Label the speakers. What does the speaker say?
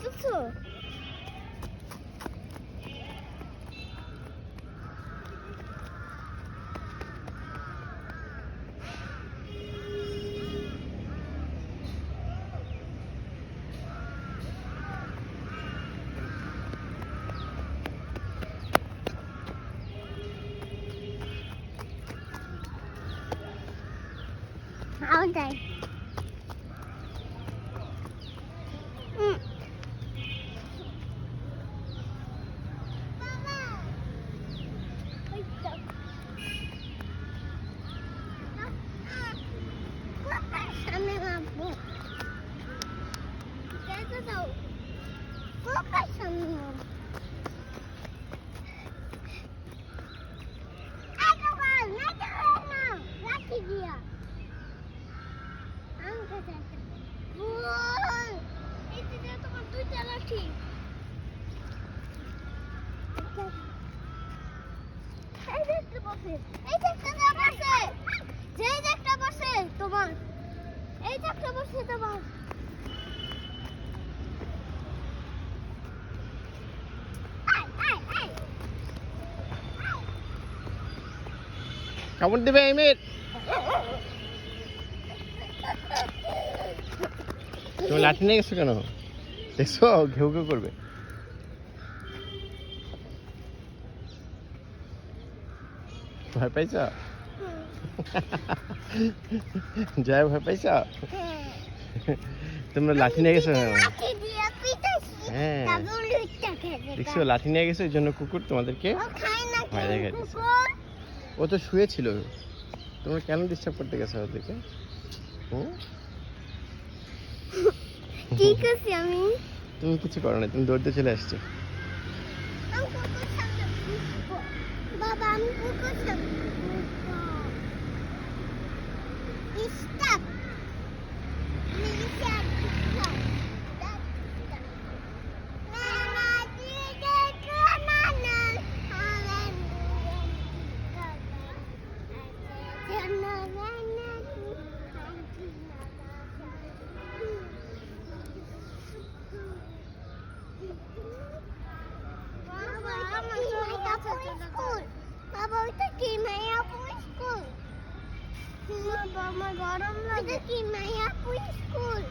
Speaker 1: দেখতেছো? আবার যাই। সামনে নামবো। যেতে দাও। কোথায় সামনে নামবো? লাঠি দিয়া তোমার দুইটা লাঠি এই দেখতে বসে এই দেখতে বসে যে দেখতে বসে তোমার এই দেখতে বসে তোমার
Speaker 2: কামড় দিবে এমির। তুমি লাঠি নিয়ে গেছো কেন? দেখছো ঘেউ ঘেউ করবে। ভয় পাইছ? জয় ভয় পাইছ? তোমরা লাঠি নিয়ে গেছো? হ্যাঁ দেখছো লাঠি নিয়ে গেছো এই জন্য কুকুর তোমাদেরকে ভয় দেখে দিচ্ছে। ও তো শুয়েছিল, তোমরা কেন ডিস্টার্ব করতে গেছো ওদেরকে?
Speaker 1: ঠিক আছে আমি
Speaker 2: তুমি কিছু করো না, তুমি দৌড়তে চলে আসছো।
Speaker 1: বাবা আমি কুকুর স্টপ বাবা ওইটা কি মায়াপুর স্কুল? বাবা আমার গরম লাগে। কি মায়াপুর স্কুল?